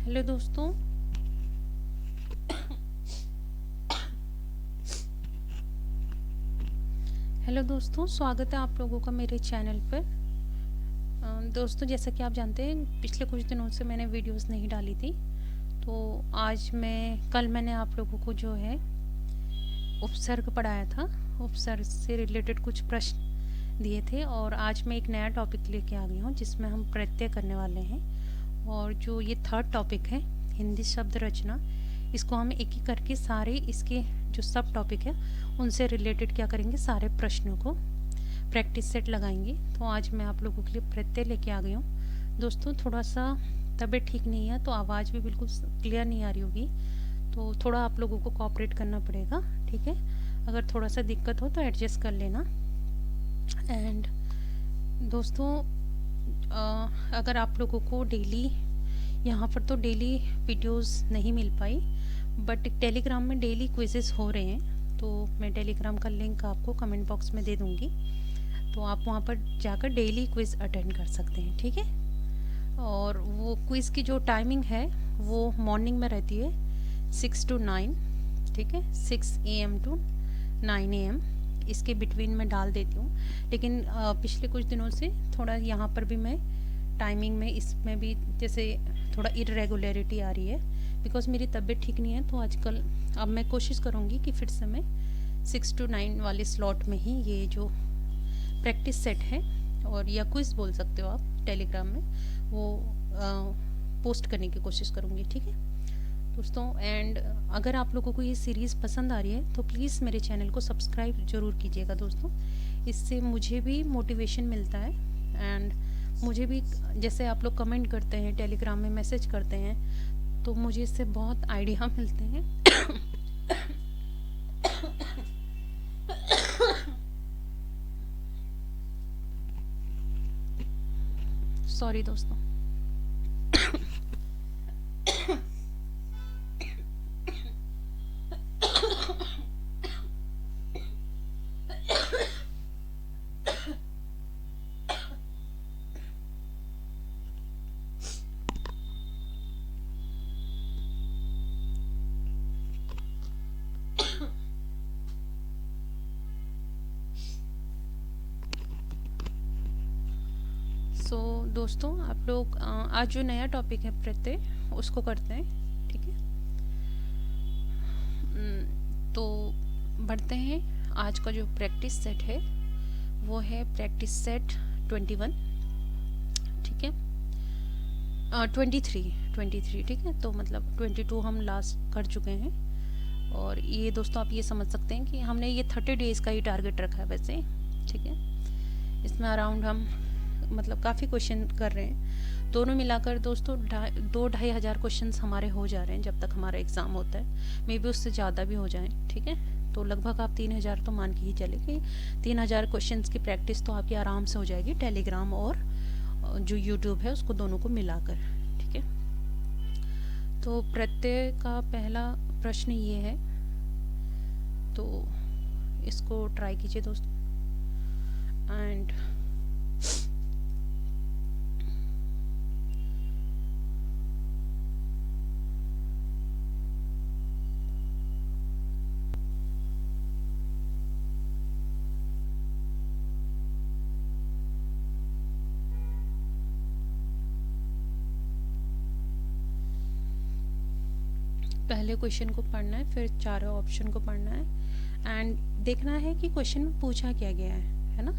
Hello दोस्तों। स्वागत है आप लोगों का मेरे चैनल पर। दोस्तों, जैसा कि आप जानते हैं पिछले कुछ दिनों से मैंने वीडियोस नहीं डाली थी, तो कल मैंने आप लोगों को जो है उपसर्ग पढ़ाया था। उपसर्ग से रिलेटेड कुछ प्रश्न दिए थे और आज मैं एक नया टॉपिक लेके आ गई हूँ जिसमें हम प्रत्यय करने वाले हैं। और जो ये थर्ड टॉपिक है हिंदी शब्द रचना, इसको हम एक एक करके सारे इसके जो सब टॉपिक है उनसे रिलेटेड क्या करेंगे, सारे प्रश्नों को प्रैक्टिस सेट लगाएंगे। तो आज मैं आप लोगों के लिए प्रत्यय लेके आ गई हूँ। दोस्तों, थोड़ा सा तबीयत ठीक नहीं है तो आवाज़ भी बिल्कुल क्लियर नहीं आ रही होगी, तो थोड़ा आप लोगों को कोऑपरेट करना पड़ेगा, ठीक है। अगर थोड़ा सा दिक्कत हो तो एडजस्ट कर लेना। एंड दोस्तों, अगर आप लोगों को डेली यहाँ पर तो डेली वीडियोस नहीं मिल पाई, बट टेलीग्राम में डेली क्विजेस हो रहे हैं, तो मैं टेलीग्राम का लिंक आपको कमेंट बॉक्स में दे दूँगी, तो आप वहाँ पर जाकर डेली क्विज़ अटेंड कर सकते हैं, ठीक है। और वो क्विज़ की जो टाइमिंग है वो मॉर्निंग में रहती है 6 to 9, ठीक है, 6 AM to 9 AM, इसके बिटवीन में डाल देती हूँ। लेकिन पिछले कुछ दिनों से थोड़ा यहाँ पर भी मैं टाइमिंग में इसमें भी जैसे थोड़ा इरेगुलरिटी आ रही है, बिकॉज मेरी तबीयत ठीक नहीं है। तो आजकल अब मैं कोशिश करूँगी कि फिर से मैं 6 to 9 वाले स्लॉट में ही ये जो प्रैक्टिस सेट है और या क्विज़ बोल सकते हो आप टेलीग्राम में, वो पोस्ट करने की कोशिश करूँगी, ठीक है दोस्तों। एंड अगर आप लोगों को ये सीरीज़ पसंद आ रही है तो प्लीज़ मेरे चैनल को सब्सक्राइब ज़रूर कीजिएगा दोस्तों। इससे मुझे भी मोटिवेशन मिलता है एंड मुझे भी, जैसे आप लोग कमेंट करते हैं, टेलीग्राम में मैसेज करते हैं, तो मुझे इससे बहुत आइडिया मिलते हैं। सॉरी दोस्तों। दोस्तों, आप लोग आज जो नया टॉपिक है प्रत्यय, उसको करते हैं, ठीक है। तो बढ़ते हैं। आज का जो प्रैक्टिस सेट है वो है प्रैक्टिस सेट 21, ठीक है, 23, ठीक है। तो मतलब 22 हम लास्ट कर चुके हैं। और ये दोस्तों आप ये समझ सकते हैं कि हमने ये 30 डेज़ का ही टारगेट रखा है वैसे, ठीक है। इसमें अराउंड हम मतलब काफ़ी क्वेश्चन कर रहे हैं। दोनों मिलाकर दोस्तों 2-2,500 क्वेश्चन हमारे हो जा रहे हैं जब तक हमारा एग्ज़ाम होता है। मे बी उससे ज़्यादा भी हो जाए, ठीक है। तो लगभग आप 3,000 तो मान के ही चले कि 3,000 क्वेश्चन की प्रैक्टिस तो आपकी आराम से हो जाएगी टेलीग्राम और जो यूट्यूब है उसको दोनों को मिलाकर, ठीक है। तो प्रत्यय का पहला प्रश्न ये है, तो इसको ट्राई कीजिए दोस्तों। एंड पहले क्वेश्चन को पढ़ना है, फिर चारों ऑप्शन को पढ़ना है एंड देखना है कि क्वेश्चन में पूछा क्या गया है ना।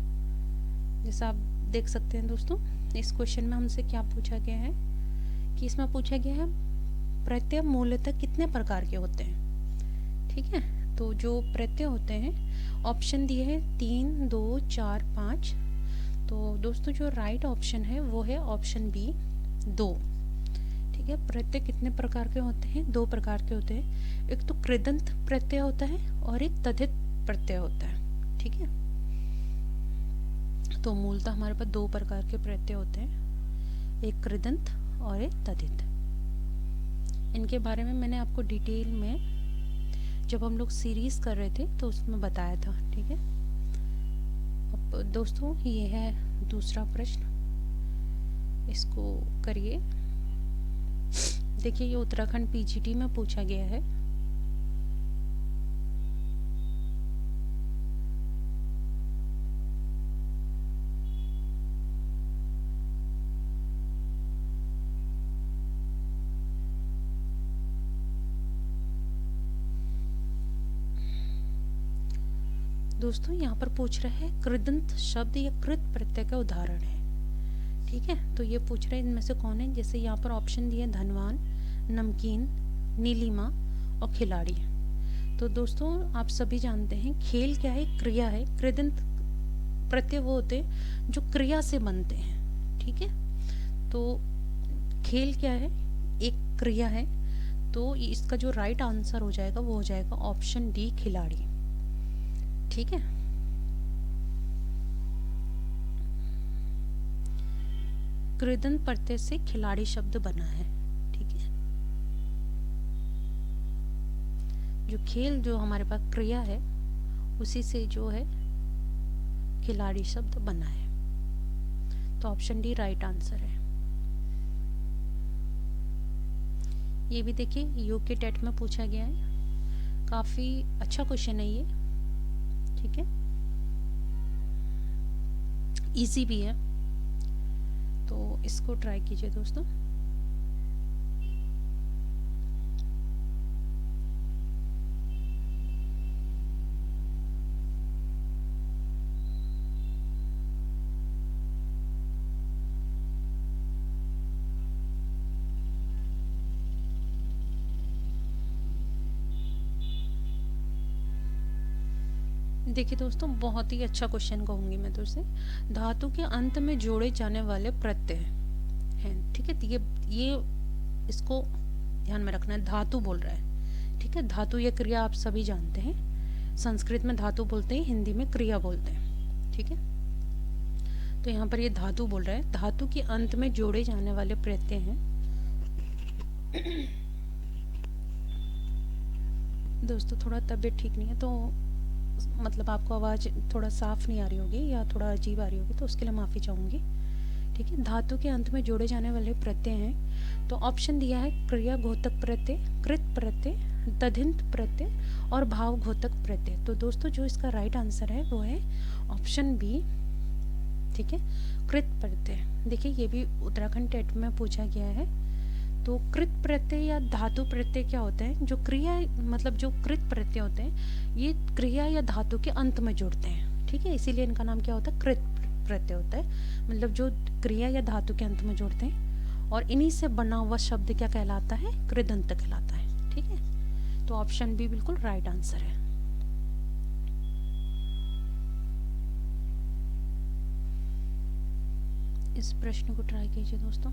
जैसा आप देख सकते हैं दोस्तों, इस क्वेश्चन में हमसे क्या पूछा गया है कि इसमें पूछा गया है प्रत्यय मूलतः कितने प्रकार के होते हैं, ठीक है। तो जो प्रत्यय होते हैं ऑप्शन दिए हैं 3, 2, 4, 5। तो दोस्तों जो राइट ऑप्शन है वो है ऑप्शन बी, 2, ठीक है। प्रत्यय कितने प्रकार के होते हैं? 2 प्रकार के होते हैं। एक तो कृदंत प्रत्यय होता है और एक तद्धित प्रत्यय होता है, ठीक है। तो मूलतः हमारे पास 2 प्रकार के प्रत्यय होते हैं, एक कृदंत और एक तद्धित। इनके बारे में मैंने आपको डिटेल में जब हम लोग सीरीज कर रहे थे तो उसमें बताया था, ठीक है। अब दोस्तों ये है दूसरा प्रश्न, इसको करिए। देखिए ये उत्तराखंड पीजीटी में पूछा गया है। दोस्तों यहाँ पर पूछ रहा है कृदंत शब्द या कृत प्रत्यय का उदाहरण है। ठीक है, तो ये पूछ रहे हैं इनमें से कौन है। जैसे यहाँ पर ऑप्शन दिए धनवान, नमकीन, नीलिमा और खिलाड़ी। तो दोस्तों आप सभी जानते हैं खेल क्या है, क्रिया है। कृदंत प्रत्यय वो होते हैं जो क्रिया से बनते हैं। ठीक है, तो खेल क्या है, एक क्रिया है। तो इसका जो राइट आंसर हो जाएगा वो हो जाएगा ऑप्शन डी, खिलाड़ी। ठीक है, कृदंत प्रत्यय से खिलाड़ी शब्द बना है। ठीक है, जो खेल जो हमारे पास क्रिया है उसी से जो है खिलाड़ी शब्द बना है। तो ऑप्शन डी राइट आंसर है। ये भी देखिए यूके टेट में पूछा गया है, काफी अच्छा क्वेश्चन है ये। ठीक है, इजी भी है, तो इसको ट्राई कीजिए दोस्तों। देखिए दोस्तों बहुत ही अच्छा क्वेश्चन कहूंगी मैं तो इसे। धातु के अंत में जोड़े जाने वाले प्रत्यय हैं। ठीक है, ये इसको ध्यान में रखना है, धातु बोल रहा है। ठीक है, धातु या क्रिया आप सभी जानते हैं, संस्कृत में धातु बोलते हैं, हिंदी में क्रिया बोलते हैं। ठीक है, तो यहाँ पर ये धातु बोल रहा है, धातु के अंत में जोड़े जाने वाले प्रत्यय हैं। दोस्तों थोड़ा तबीयत ठीक नहीं है, तो मतलब आपको आवाज़ थोड़ा साफ नहीं आ रही होगी या थोड़ा अजीब आ रही होगी, तो उसके लिए माफ़ी चाहूँगी। ठीक है, धातु के अंत में जोड़े जाने वाले प्रत्यय हैं। तो ऑप्शन दिया है क्रिया घोतक प्रत्यय, कृत प्रत्यय, तद्धित प्रत्यय और भाव घोतक प्रत्यय। तो दोस्तों जो इसका राइट आंसर है वो है ऑप्शन बी। ठीक है, कृत प्रत्यय। देखिए ये भी उत्तराखंड टेट में पूछा गया है। तो कृत प्रत्यय या धातु प्रत्यय क्या होते हैं, जो क्रिया मतलब जो कृत प्रत्यय होते हैं ये क्रिया या धातु के अंत में जुड़ते हैं। ठीक है, इसीलिए इनका नाम क्या होता है, कृत प्रत्यय होता है। मतलब जो क्रिया या धातु के अंत में जुड़ते हैं, और इन्हीं से बना हुआ शब्द क्या कहलाता है, कृदंत कहलाता है। ठीक है, तो ऑप्शन बी बिल्कुल राइट आंसर है। इस प्रश्न को ट्राई कीजिए दोस्तों।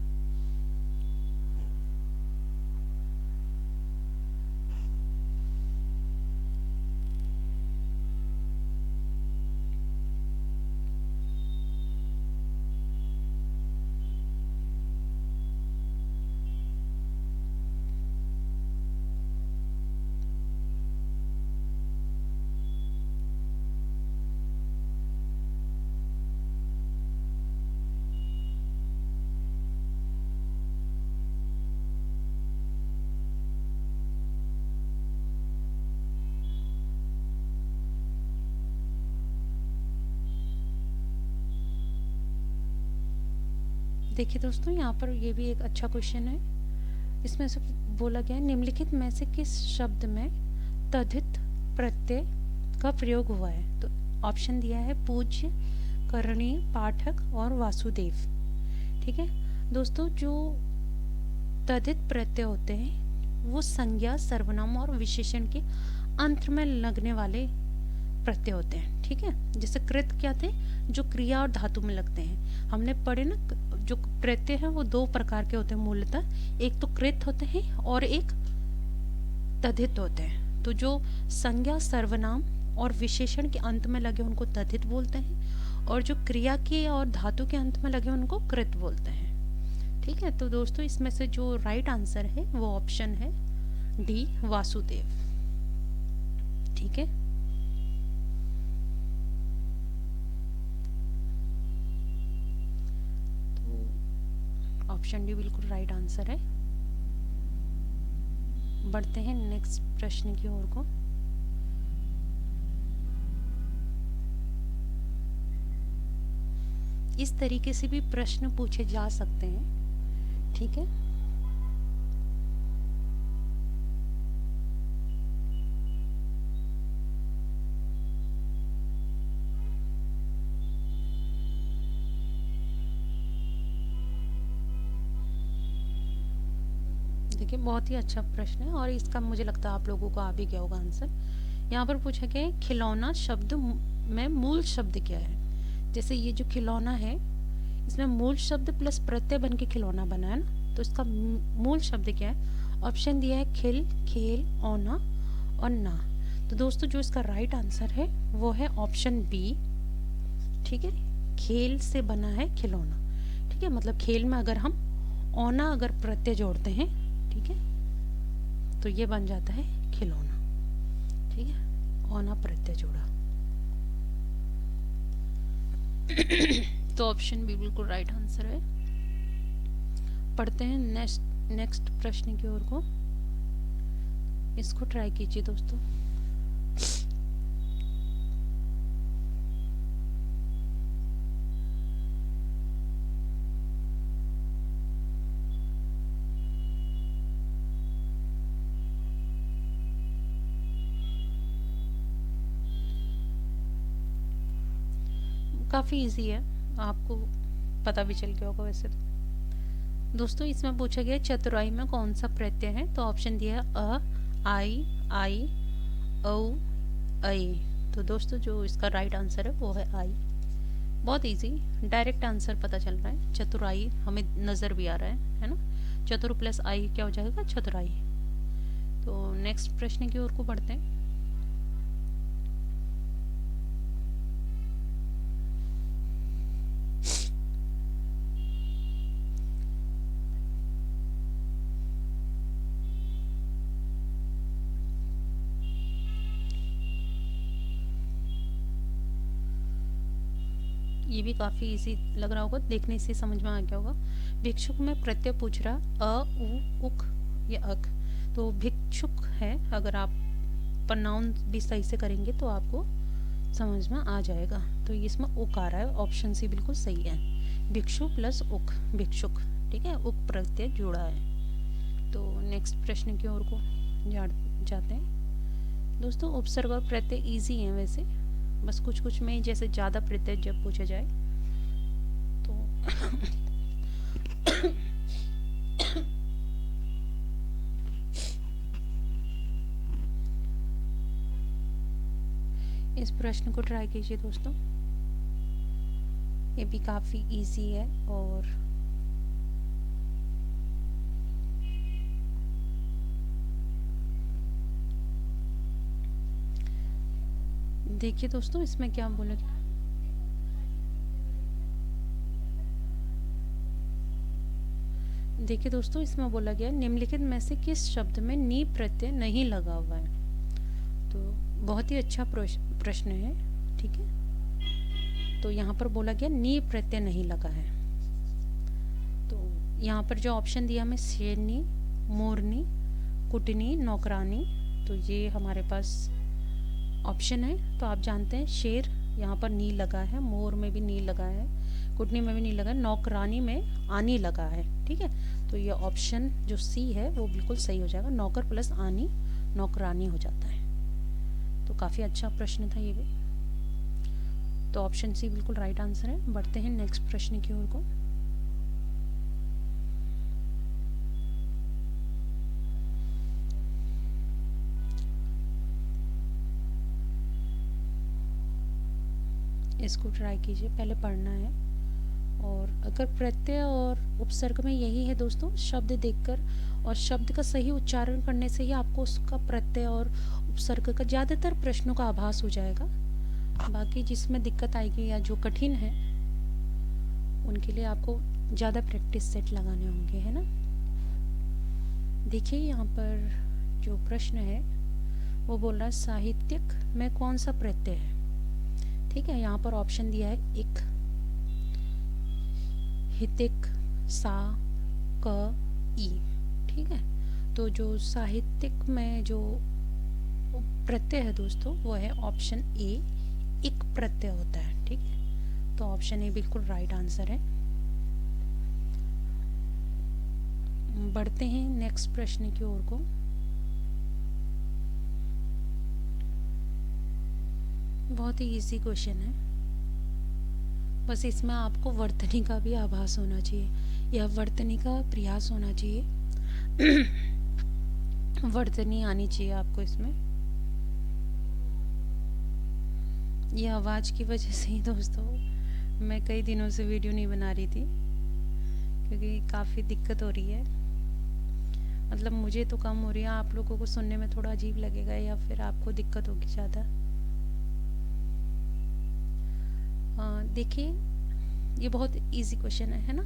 देखिए दोस्तों यहाँ पर ये भी एक अच्छा क्वेश्चन है। इसमें से बोला गया है निम्नलिखित में से किस शब्द में तद्धित प्रत्यय का प्रयोग हुआ है। तो ऑप्शन दिया है पूज्य, करणीय, पाठक और वासुदेव। ठीक है दोस्तों, जो तद्धित प्रत्यय होते हैं वो संज्ञा, सर्वनाम और विशेषण के अंत में लगने वाले प्रत्यय होते हैं। ठीक है, जैसे कृत क्या थे, जो क्रिया और धातु में लगते हैं। हमने पढ़े ना, जो प्रत्यय है वो दो प्रकार के होते हैं मूलतः, एक तो कृत होते हैं और एक तद्धित होते हैं। तो जो संज्ञा, सर्वनाम और विशेषण के अंत में लगे उनको तद्धित बोलते हैं, और जो क्रिया के और धातु के अंत में लगे उनको कृत बोलते हैं। ठीक है, तो दोस्तों इसमें से जो राइट आंसर है वो ऑप्शन है डी, वासुदेव। ठीक है, ऑप्शन डी बिल्कुल राइट आंसर है। बढ़ते हैं नेक्स्ट प्रश्न की ओर को। इस तरीके से भी प्रश्न पूछे जा सकते हैं, ठीक है। देखिए बहुत ही अच्छा प्रश्न है और इसका मुझे लगता है आप लोगों को आ भी गया होगा आंसर। यहाँ पर पूछा गया है खिलौना शब्द में मूल शब्द क्या है। जैसे ये जो खिलौना है इसमें मूल शब्द प्लस प्रत्यय बन के खिलौना बना है ना, तो इसका मूल शब्द क्या है। ऑप्शन दिया है खिल, खेल, औना और ना। तो दोस्तों जो इसका राइट आंसर है वो है ऑप्शन बी, ठीक है। खेल से बना है खिलौना, ठीक है। मतलब खेल में अगर हम औना अगर प्रत्यय जोड़ते हैं, ठीक है, तो ये बन जाता है खिलौना, ठीक है। औना प्रत्यय जोड़ा तो ऑप्शन बी बिल्कुल राइट आंसर है। पढ़ते हैं नेक्स्ट प्रश्न की ओर को। इसको ट्राई कीजिए दोस्तों। काफ़ी इजी है, आपको पता भी चल गया होगा वैसे तो। दोस्तों इसमें पूछा गया चतुराई में कौन सा प्रत्यय है, तो ऑप्शन दिया है अ, आई, औ, ऐ। तो दोस्तों जो इसका राइट आंसर है वो है आई। बहुत इजी, डायरेक्ट आंसर पता चल रहा है। चतुराई हमें नज़र भी आ रहा है ना। चतुर प्लस आई क्या हो जाएगा, चतुराई। तो नेक्स्ट प्रश्न की ओर को बढ़ते हैं। ये भी काफ़ी इजी लग रहा होगा, देखने से समझ में आ गया होगा। भिक्षुक में प्रत्यय पूछ रहा अ, उ, उक या अक। तो भिक्षुक है, अगर आप प्रोनाउन भी सही से करेंगे तो आपको समझ में आ जाएगा। तो इसमें उक आ रहा है, ऑप्शन सी बिल्कुल सही है। भिक्षु प्लस उक, भिक्षुक, ठीक है। उक प्रत्यय जुड़ा है। तो नेक्स्ट प्रश्न की ओर को जाते हैं। दोस्तों उपसर्ग और प्रत्यय ईजी हैं वैसे, बस कुछ कुछ में जैसे ज़्यादा प्रत्यय जब पूछा जाए तो इस प्रश्न को ट्राई कीजिए दोस्तों, ये भी काफ़ी इजी है। और देखिए दोस्तों इसमें क्या बोलेगा। देखिए दोस्तों इसमें बोला गया निम्नलिखित में से किस शब्द में नी प्रत्यय नहीं लगा हुआ है। तो बहुत ही अच्छा प्रश्न है, ठीक है। तो यहाँ पर बोला गया नी प्रत्यय नहीं लगा है। तो यहाँ पर जो ऑप्शन दिया हमें शेरनी, मोरनी, कुटनी, नौकरानी, तो ये हमारे पास ऑप्शन है। तो आप जानते हैं शेर यहाँ पर नी लगा है, मोर में भी नी लगा है, कुटनी में भी नी लगा है, नौकरानी में आनी लगा है, ठीक है। तो ये ऑप्शन जो सी है वो बिल्कुल सही हो जाएगा। नौकर प्लस आनी नौकरानी हो जाता है। तो काफ़ी अच्छा प्रश्न था ये भी। तो ऑप्शन सी बिल्कुल राइट आंसर है। बढ़ते हैं नेक्स्ट प्रश्न की ओर को। इसको ट्राई कीजिए, पहले पढ़ना है। और अगर प्रत्यय और उपसर्ग में यही है दोस्तों, शब्द देखकर और शब्द का सही उच्चारण करने से ही आपको उसका प्रत्यय और उपसर्ग का ज़्यादातर प्रश्नों का आभास हो जाएगा। बाकी जिसमें दिक्कत आएगी या जो कठिन है उनके लिए आपको ज़्यादा प्रैक्टिस सेट लगाने होंगे, है ना। देखिए यहाँ पर जो प्रश्न है वो बोल रहा है साहित्यिक में कौन सा प्रत्यय है, ठीक है। यहाँ पर ऑप्शन दिया है इक, हितिक, सा, क, ई, ठीक है। तो जो साहित्यिक में जो प्रत्यय है दोस्तों वो है ऑप्शन ए, इक प्रत्यय होता है। ठीक है, तो ऑप्शन ए बिल्कुल राइट आंसर है। बढ़ते हैं नेक्स्ट प्रश्न की ओर को। बहुत ही इजी क्वेश्चन है, बस इसमें आपको वर्तनी का भी आभास होना चाहिए या वर्तनी का प्रयास होना चाहिए। वर्तनी आनी चाहिए आपको इसमें। ये आवाज़ की वजह से ही दोस्तों मैं कई दिनों से वीडियो नहीं बना रही थी, क्योंकि काफ़ी दिक्कत हो रही है। मतलब मुझे तो कम हो रही है, आप लोगों को सुनने में थोड़ा अजीब लगेगा या फिर आपको दिक्कत होगी ज़्यादा। देखिए ये बहुत इजी क्वेश्चन है ना।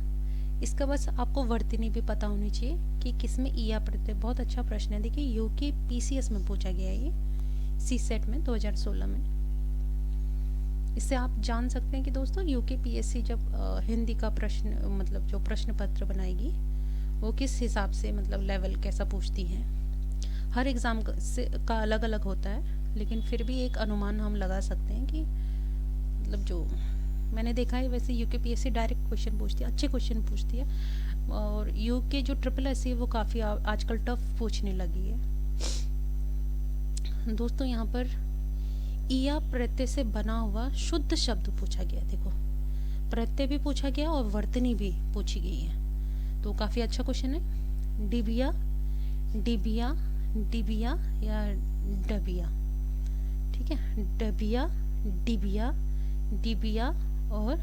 इसका बस आपको वर्तनी भी पता होनी चाहिए कि किसमें ईया प्रत्यय। बहुत अच्छा प्रश्न है। देखिए यूके पीसीएस में पूछा गया है ये, सी सेट में 2016 में। इससे आप जान सकते हैं कि दोस्तों यूके पीएससी जब हिंदी का प्रश्न मतलब जो प्रश्न पत्र बनाएगी वो किस हिसाब से मतलब लेवल कैसा पूछती है। हर एग्ज़ाम का अलग अलग होता है, लेकिन फिर भी एक अनुमान हम लगा सकते हैं कि मतलब जो मैंने देखा है वैसे यूकेपीएससी डायरेक्ट क्वेश्चन पूछती है, अच्छे क्वेश्चन पूछती है। और यूके जो ट्रिपल एस है वो काफ़ी आजकल टफ पूछने लगी है दोस्तों। यहाँ पर ईया प्रत्यय से बना हुआ शुद्ध शब्द पूछा गया। देखो प्रत्यय भी पूछा गया और वर्तनी भी पूछी गई है, तो काफ़ी अच्छा क्वेश्चन है। डिबिया, डिबिया, डिबिया या डबिया। ठीक है, डबिया, डिबिया, डिबिया और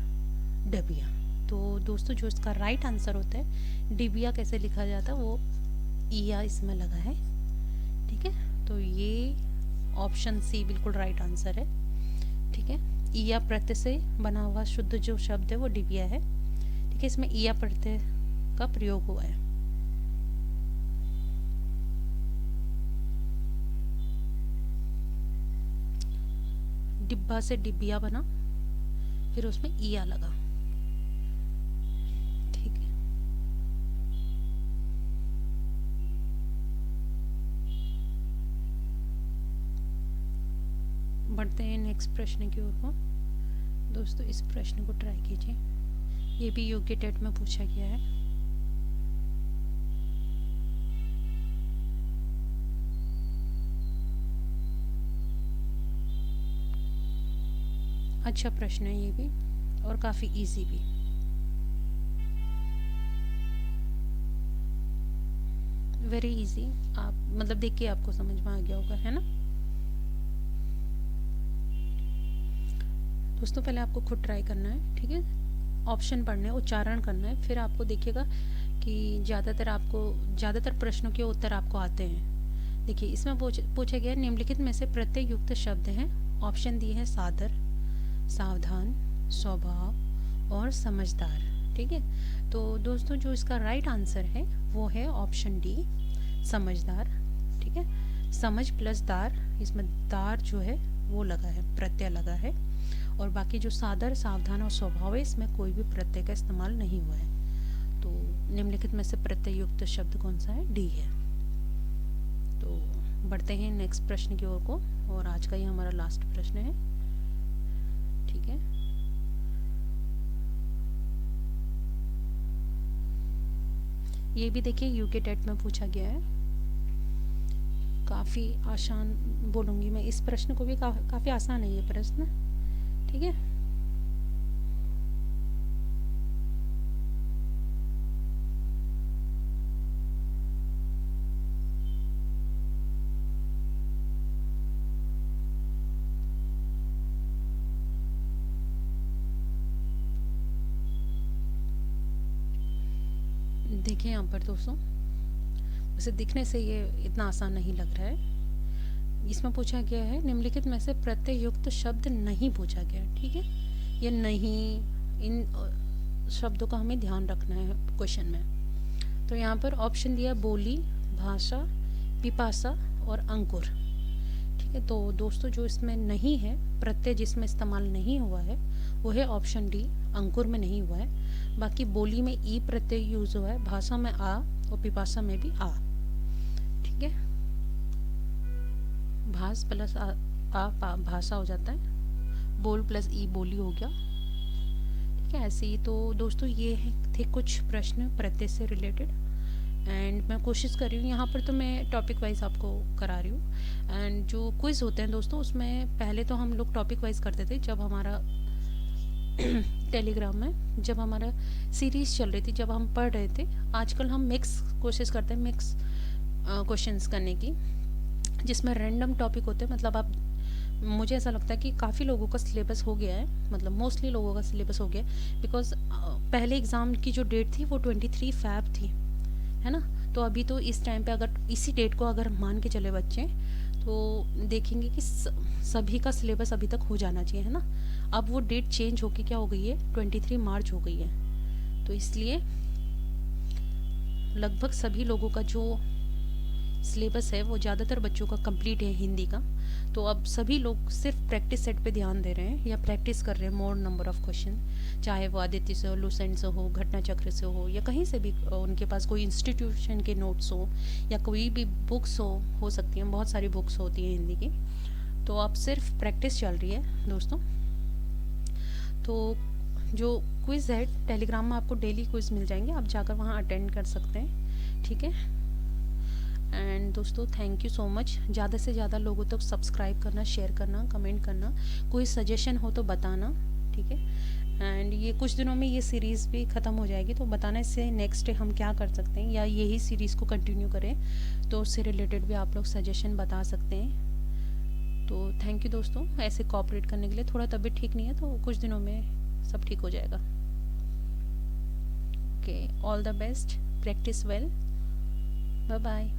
डबिया। तो दोस्तों जो इसका राइट आंसर होता है डिबिया कैसे लिखा जाता है वो ईया इसमें लगा है। ठीक है, तो ये ऑप्शन सी बिल्कुल राइट आंसर है। ठीक है, ईया प्रत्यय से बना हुआ शुद्ध जो शब्द है वो डिबिया है। ठीक है, इसमें ईया प्रत्यय का प्रयोग हुआ है। डिब्बा से डिबिया बना, फिर उसमें ईया लगा। ठीक है, बढ़ते हैं नेक्स्ट प्रश्न की ओर को। दोस्तों इस प्रश्न को ट्राई कीजिए, ये भी यूके टेट में पूछा गया है। अच्छा प्रश्न है ये भी और काफ़ी इजी भी। वेरी इजी, आप मतलब देख के आपको समझ में आ गया होगा, है ना दोस्तों। पहले आपको खुद ट्राई करना है। ठीक है, ऑप्शन पढ़ने, उच्चारण करना है, फिर आपको देखिएगा कि ज़्यादातर प्रश्नों के उत्तर आपको आते हैं। देखिए इसमें पूछा गया निम्नलिखित में से प्रत्यय युक्त शब्द हैं। ऑप्शन दिए हैं सादर, सावधान, स्वभाव और समझदार। ठीक है, तो दोस्तों जो इसका राइट आंसर है वो है ऑप्शन डी, समझदार। ठीक है, समझ प्लस दार, इसमें दार जो है वो लगा है, प्रत्यय लगा है। और बाकी जो सादर, सावधान और स्वभाव है इसमें कोई भी प्रत्यय का इस्तेमाल नहीं हुआ है। तो निम्नलिखित में से प्रत्यय युक्त शब्द कौन सा है? डी है। तो बढ़ते हैं नेक्स्ट प्रश्न की ओर को, और आज का ये हमारा लास्ट प्रश्न है। ठीक है, ये भी देखिए यूके टेट में पूछा गया है। काफ़ी आसान बोलूँगी मैं, इस प्रश्न को भी काफ़ी आसान है ये प्रश्न। ठीक है, देखिए यहाँ पर दोस्तों, वैसे दिखने से ये इतना आसान नहीं लग रहा है। इसमें पूछा गया है निम्नलिखित में से प्रत्यय युक्त शब्द नहीं पूछा गया। ठीक है, ये नहीं, इन शब्दों का हमें ध्यान रखना है क्वेश्चन में। तो यहाँ पर ऑप्शन दिया बोली, भाषा, पिपासा और अंकुर। ठीक है, तो दोस्तों जो इसमें नहीं है, प्रत्यय जिसमें इस्तेमाल नहीं हुआ है वो है ऑप्शन डी, अंकुर में नहीं हुआ है। बाकी बोली में ई प्रत्यय यूज हुआ है, भाषा में आ और पिपासा में भी आ। ठीक है। भाष प्लस भाषा हो जाता है, बोल प्लस ई बोली हो गया। ठीक है, ऐसे ही। तो दोस्तों ये थे कुछ प्रश्न प्रत्यय से रिलेटेड, एंड मैं कोशिश कर रही हूँ यहाँ पर, तो मैं टॉपिक वाइज आपको करा रही हूँ। एंड जो क्विज़ होते हैं दोस्तों, उसमें पहले तो हम लोग टॉपिक वाइज करते थे जब हमारा टेलीग्राम में जब हमारा सीरीज़ चल रही थी, जब हम पढ़ रहे थे। आजकल हम मिक्स कोशिश करते हैं, मिक्स क्वेश्चंस करने की, जिसमें रैंडम टॉपिक होते हैं। मतलब आप, मुझे ऐसा लगता है कि काफ़ी लोगों का सिलेबस हो गया है, मतलब मोस्टली लोगों का सिलेबस हो गया है, बिकॉज पहले एग्ज़ाम की जो डेट थी वो 23 फ़ैब थी, है ना। तो अभी तो इस टाइम पे अगर इसी डेट को अगर मान के चले बच्चे, तो देखेंगे कि सभी का सिलेबस अभी तक हो जाना चाहिए, है ना। अब वो डेट चेंज होके क्या हो गई है, 23 मार्च हो गई है। तो इसलिए लगभग सभी लोगों का जो सिलेबस है वो ज़्यादातर बच्चों का कंप्लीट है हिंदी का। तो अब सभी लोग सिर्फ प्रैक्टिस सेट पे ध्यान दे रहे हैं, या प्रैक्टिस कर रहे हैं मोर नंबर ऑफ क्वेश्चन, चाहे वो आदित्य से हो, लुसेंट से हो, घटना चक्र से हो, या कहीं से भी उनके पास कोई इंस्टीट्यूशन के नोट्स हो, या कोई भी बुक्स हो सकती हैं, बहुत सारी बुक्स होती हैं हिंदी की। तो अब सिर्फ प्रैक्टिस चल रही है दोस्तों। तो जो क्विज़ है, टेलीग्राम में आपको डेली क्विज़ मिल जाएंगे, आप जाकर वहाँ अटेंड कर सकते हैं। ठीक है। एंड दोस्तों थैंक यू सो मच। ज़्यादा से ज़्यादा लोगों तक सब्सक्राइब करना, शेयर करना, कमेंट करना, कोई सजेशन हो तो बताना। ठीक है। एंड ये कुछ दिनों में ये सीरीज़ भी ख़त्म हो जाएगी, तो बताना इससे नेक्स्ट हम क्या कर सकते हैं, या यही सीरीज़ को कंटिन्यू करें, तो उससे रिलेटेड भी आप लोग सजेशन बता सकते हैं। तो थैंक यू दोस्तों, ऐसे कोऑपरेट करने के लिए। थोड़ा तबीयत ठीक नहीं है, तो कुछ दिनों में सब ठीक हो जाएगा। Okay, all the best, practice well, bye bye.